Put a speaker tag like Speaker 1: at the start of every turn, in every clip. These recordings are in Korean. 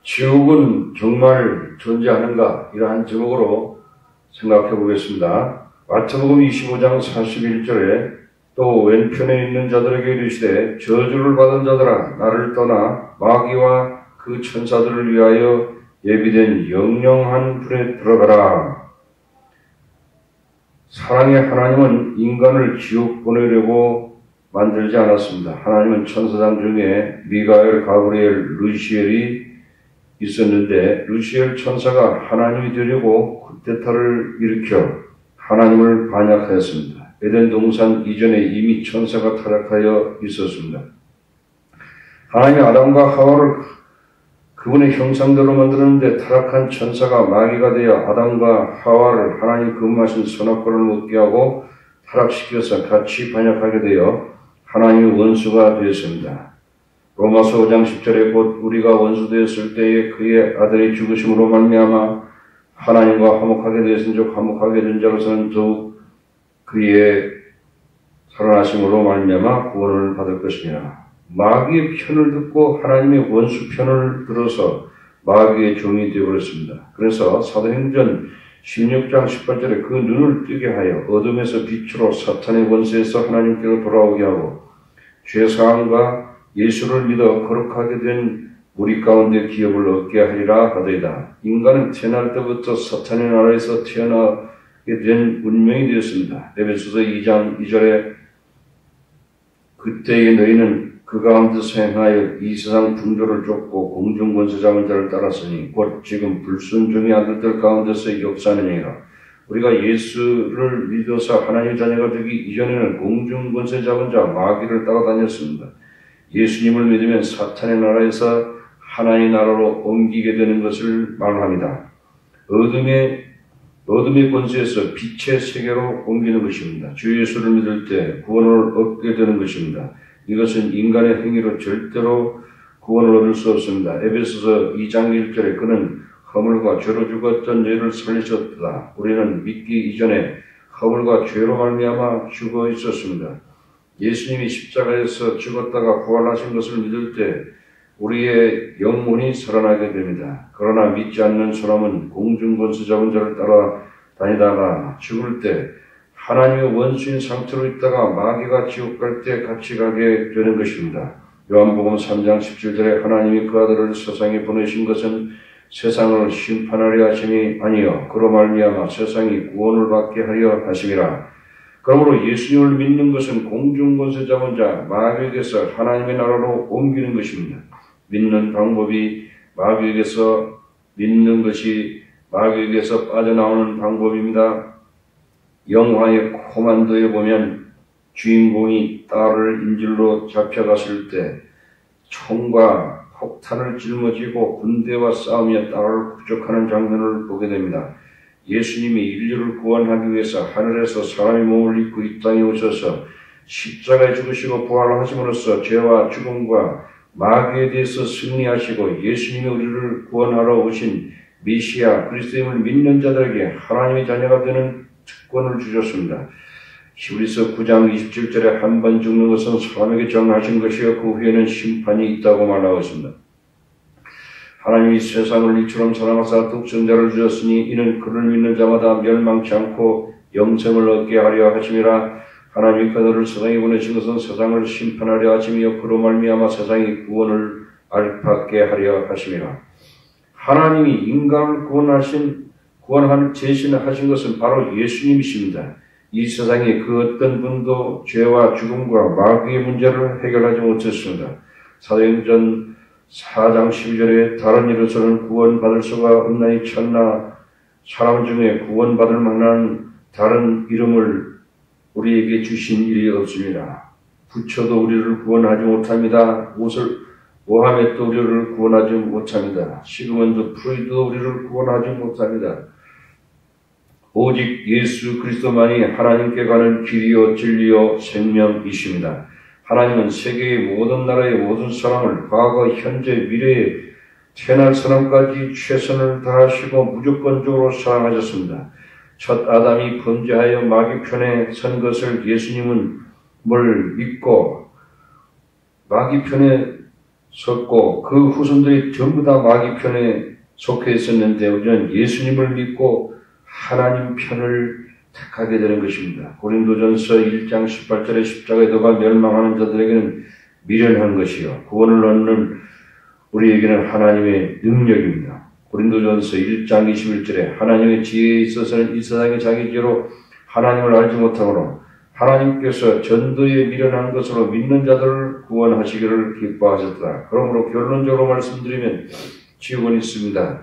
Speaker 1: 지옥은 정말 존재하는가? 이러한 제목으로 생각해 보겠습니다. 마태복음 25장 41절에 또 왼편에 있는 자들에게 이르시되 저주를 받은 자들아 나를 떠나 마귀와 그 천사들을 위하여 예비된 영영한 불에 들어가라. 사랑의 하나님은 인간을 지옥 보내려고 만들지 않았습니다. 하나님은 천사장 중에 미가엘, 가브리엘, 루시엘이 있었는데 루시엘 천사가 하나님이 되려고 쿠데타를 일으켜 하나님을 반역하였습니다. 에덴 동산 이전에 이미 천사가 타락하여 있었습니다. 하나님이 아담과 하와를 그분의 형상대로 만드는데 타락한 천사가 마귀가 되어 아담과 하와를 하나님 금하신 선악과를 먹게 하고 타락시켜서 같이 반역하게 되어 하나님의 원수가 되었습니다. 로마서 5장 10절에 곧 우리가 원수 되었을 때에 그의 아들이 죽으심으로 말미암아 하나님과 화목하게 되었은즉 화목하게 된 자로서는 더욱 그의 살아나심으로 말미암아 구원을 받을 것이니라. 마귀의 편을 듣고 하나님의 원수 편을 들어서 마귀의 종이 되어버렸습니다. 그래서 사도행전 16장 18절에 그 눈을 뜨게 하여 어둠에서 빛으로 사탄의 권세에서 하나님께로 돌아오게 하고 죄사함과 예수를 믿어 거룩하게 된 우리 가운데 기업을 얻게 하리라 하더이다. 인간은 태어날 때부터 사탄의 나라에서 태어나게 된 운명이 되었습니다. 에베소서 2장 2절에 그때에 너희는 그 가운데서 행하여 이 세상 풍조를 쫓고 공중 권세 잡은 자를 따랐으니 곧 지금 불순종의 아들들 가운데서 역사하느니라. 우리가 예수를 믿어서 하나님의 자녀가 되기 이전에는 공중 권세 잡은 자 마귀를 따라다녔습니다. 예수님을 믿으면 사탄의 나라에서 하나님의 나라로 옮기게 되는 것을 말합니다. 어둠의 권세에서 빛의 세계로 옮기는 것입니다. 주 예수를 믿을 때 구원을 얻게 되는 것입니다. 이것은 인간의 행위로 절대로 구원을 얻을 수 없습니다. 에베소서 2장 1절에 그는 허물과 죄로 죽었던 너희를 살리셨다. 우리는 믿기 이전에 허물과 죄로 말미암아 죽어 있었습니다. 예수님이 십자가에서 죽었다가 부활하신 것을 믿을 때 우리의 영혼이 살아나게 됩니다. 그러나 믿지 않는 사람은 공중권세 잡은 자를 따라 다니다가 죽을 때 하나님의 원수인 상태로 있다가 마귀가 지옥 갈 때 같이 가게 되는 것입니다. 요한복음 3장 17절에 하나님이 그 아들을 세상에 보내신 것은 세상을 심판하려 하심이 아니요 그로 말미암아 세상이 구원을 받게 하려 하심이라. 그러므로 예수님을 믿는 것은 공중권세 잡은 자 마귀에게서 하나님의 나라로 옮기는 것입니다. 믿는 방법이 마귀에게서 믿는 것이 마귀에게서 빠져나오는 방법입니다. 영화의 코만도에 보면 주인공이 딸을 인질로 잡혀갔을 때 총과 폭탄을 짊어지고 군대와 싸우며 딸을 구족하는 장면을 보게 됩니다. 예수님이 인류를 구원하기 위해서 하늘에서 사람의 몸을 입고 이 땅에 오셔서 십자가에 죽으시고 부활하심으로써 죄와 죽음과 마귀에 대해서 승리하시고 예수님이 우리를 구원하러 오신 메시아 그리스도임을 믿는 자들에게 하나님의 자녀가 되는 특권을 주셨습니다. 히브리서 9장 27절에 한 번 죽는 것은 사람에게 정하신 것이요 그 후에는 심판이 있다고 말하고 있습니다. 하나님이 세상을 이처럼 사랑하사 독생자를 주셨으니 이는 그를 믿는 자마다 멸망치 않고 영생을 얻게 하려 하심이라. 하나님이 그들을 세상에 보내신 것은 세상을 심판하려 하심이요 그로 말미암아 세상이 구원을 받게 하려 하심이라. 하나님이 인간을 구원하는 제신을 하신 것은 바로 예수님이십니다. 이 세상에 그 어떤 분도 죄와 죽음과 마귀의 문제를 해결하지 못했습니다. 사도행전 4장 12절에 다른 이로서는 구원받을 수가 없나니 천나 사람 중에 구원받을 만한 다른 이름을 우리에게 주신 일이 없습니다. 부처도 우리를 구원하지 못합니다. 모하메도 우리를 구원하지 못합니다. 시그먼드 프로이드도 우리를 구원하지 못합니다. 오직 예수 그리스도만이 하나님께 가는 길이요 진리요 생명이십니다. 하나님은 세계의 모든 나라의 모든 사람을 과거, 현재, 미래에 태어날 사람까지 최선을 다하시고 무조건적으로 사랑하셨습니다. 첫 아담이 범죄하여 마귀 편에 선 것을 예수님은 믿고 마귀 편에 섰고 그 후손들이 전부 다 마귀 편에 속해 있었는데 우리는 예수님을 믿고 하나님 편을 택하게 되는 것입니다. 고린도전서 1장 18절에 십자가에 들어가 멸망하는 자들에게는 미련한 것이요 구원을 얻는 우리에게는 하나님의 능력입니다. 고린도전서 1장 21절에 하나님의 지혜에 있어서는 이 세상의 자기 지혜로 하나님을 알지 못하므로 하나님께서 전도에 미련한 것으로 믿는 자들을 구원하시기를 기뻐하셨다. 그러므로 결론적으로 말씀드리면 지옥은 있습니다.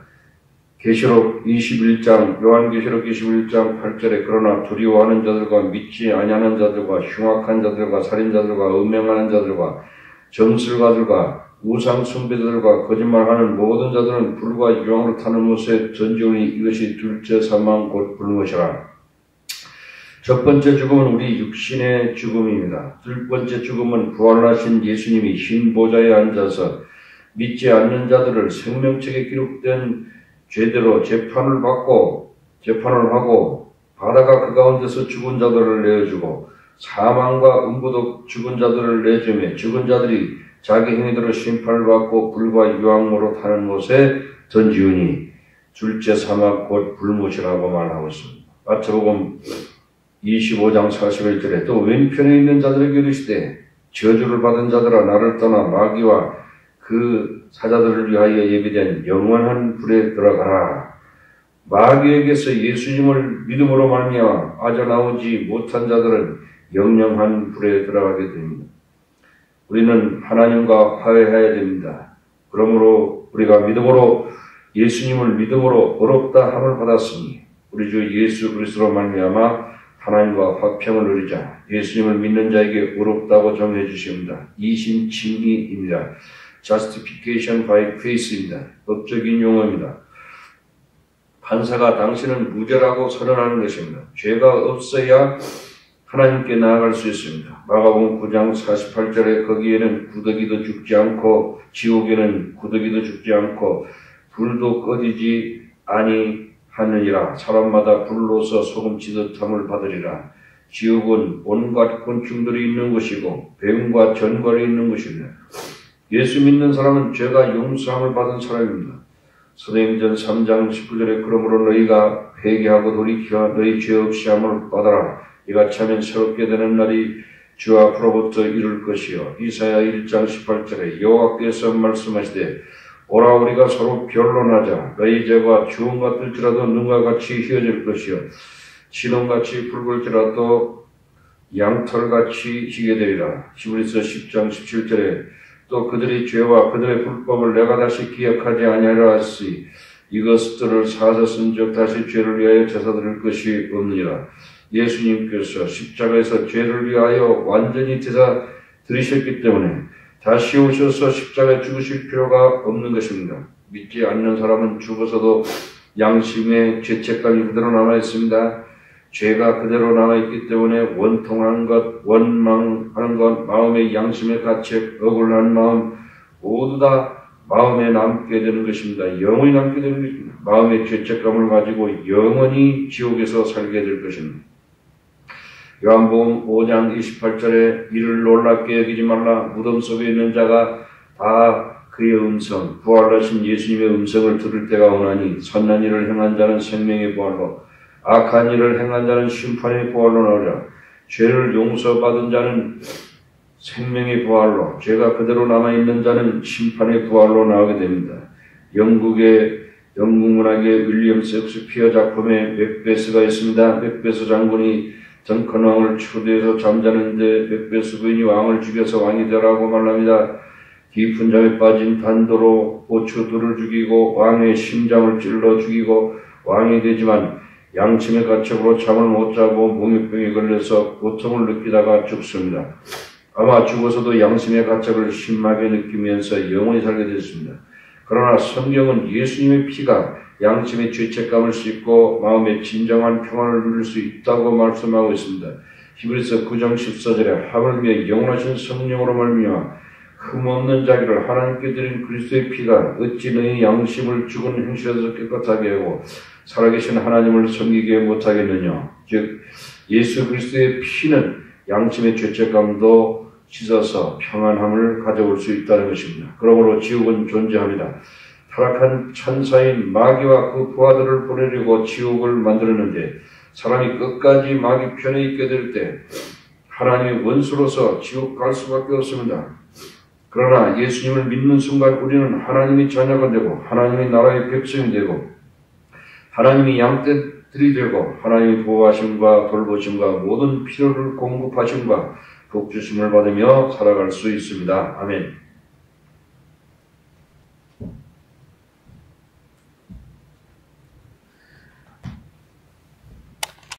Speaker 1: 계시록 21장, 요한계시록 21장 8절에 그러나 두려워하는 자들과 믿지 아니하는 자들과 흉악한 자들과 살인자들과 음행하는 자들과 점술가들과 우상 숭배자들과 거짓말하는 모든 자들은 불과 유황으로 타는 못에 던지오니 이것이 둘째 사망 곧 불못이라. 첫 번째 죽음은 우리 육신의 죽음입니다. 둘 번째 죽음은 부활하신 예수님이 흰 보좌에 앉아서 믿지 않는 자들을 생명책에 기록된 죄대로 재판을 하고 바다가 그 가운데서 죽은 자들을 내어주고 사망과 음부도 죽은 자들을 내주며 죽은 자들이 자기 행위대로 심판을 받고 불과 유황으로 타는 못에 던지우니 둘째 사막 곧 불못이라고 말하고 있습니다. 마태복음 25장 41절에 또 왼편에 있는 자들에게 이르시되 저주를 받은 자들아 나를 떠나 마귀와 그 사자들을 위하여 예비된 영원한 불에 들어가라. 마귀에게서 예수님을 믿음으로 말미암아 빠져나오지 못한 자들은 영영한 불에 들어가게 됩니다. 우리는 하나님과 화해해야 됩니다. 그러므로 우리가 믿음으로 예수님을 믿음으로 어렵다 함을 받았으니 우리 주 예수 그리스도로 말미암아 하나님과 화평을 누리자. 예수님을 믿는 자에게 어렵다고 정해 주십니다. 이신칭의입니다. Justification by faith입니다. 법적인 용어입니다. 판사가 당신은 무죄라고 선언하는 것입니다. 죄가 없어야 하나님께 나아갈 수 있습니다. 마가복음 9장 48절에 거기에는 구더기도 죽지 않고 지옥에는 구더기도 죽지 않고 불도 꺼지지 아니하느니라. 사람마다 불로서 소금치듯 함을 받으리라. 지옥은 온갖 곤충들이 있는 곳이고 뱀과 전갈이 있는 곳입니다. 예수 믿는 사람은 죄가 용서함을 받은 사람입니다. 사도행전 3장 19절에 그러므로 너희가 회개하고 돌이켜 너희 죄 없이 함을 받아라. 이같이 하면 새롭게 되는 날이 주 앞으로부터 이룰 것이요. 이사야 1장 18절에 여호와께서 말씀하시되 오라 우리가 서로 변론하자. 너희 죄가 주홍 같을지라도 눈과 같이 희어질 것이요 진홍같이 붉을지라도 양털같이 희게 되리라. 히브리서 10장 17절에 또 그들의 죄와 그들의 불법을 내가 다시 기억하지 아니하리라 하시니 이것들을 사서쓴즉 다시 죄를 위하여 제사 드릴 것이 없느니라. 예수님께서 십자가에서 죄를 위하여 완전히 제사 드리셨기 때문에 다시 오셔서 십자가에 죽으실 필요가 없는 것입니다. 믿지 않는 사람은 죽어서도 양심의 죄책감이 그대로 남아있습니다. 죄가 그대로 남아있기 때문에 원통한 것, 원망하는 것, 마음의 양심의 가책, 억울한 마음 모두 다 마음에 남게 되는 것입니다. 영원히 남게 되는 것입니다. 마음의 죄책감을 가지고 영원히 지옥에서 살게 될 것입니다. 요한복음 5장 28절에 이를 놀랍게 여기지 말라. 무덤 속에 있는 자가 다 그의 음성, 부활하신 예수님의 음성을 들을 때가 오나니 선한 일을 행한 자는 생명의 부활로 악한 일을 행한 자는 심판의 부활로 나오리라. 죄를 용서받은 자는 생명의 부활로, 죄가 그대로 남아있는 자는 심판의 부활로 나오게 됩니다. 영국 문학의 윌리엄 셰익스피어 작품에 맥베스가 있습니다. 맥베스 장군이 덩컨 왕을 초대해서 잠자는데 맥베스 부인이 왕을 죽여서 왕이 되라고 말합니다. 깊은 잠에 빠진 단도로 보추들을 죽이고 왕의 심장을 찔러 죽이고 왕이 되지만 양심의 가책으로 잠을 못 자고 몽유병에 걸려서 고통을 느끼다가 죽습니다. 아마 죽어서도 양심의 가책을 심하게 느끼면서 영원히 살게 됐습니다. 그러나 성경은 예수님의 피가 양심의 죄책감을 씻고 마음의 진정한 평안을 누릴 수 있다고 말씀하고 있습니다. 히브리서 9장 14절에 하물며 영원하신 성령으로 말미암아 흠없는 자기를 하나님께 드린 그리스도의 피가 어찌 너희 양심을 죽은 행실에서 깨끗하게 하고 살아계신 하나님을 섬기게 못하겠느냐. 즉 예수 그리스도의 피는 양심의 죄책감도 씻어서 평안함을 가져올 수 있다는 것입니다. 그러므로 지옥은 존재합니다. 타락한 천사인 마귀와 그 부하들을 보내려고 지옥을 만들었는데 사람이 끝까지 마귀 편에 있게 될 때 하나님의 원수로서 지옥 갈 수밖에 없습니다. 그러나 예수님을 믿는 순간 우리는 하나님의 자녀가 되고 하나님의 나라의 백성이 되고 하나님의 양떼들이 되고 하나님의 보호하심과 돌보심과 모든 필요를 공급하심과 복주심을 받으며 살아갈 수 있습니다. 아멘.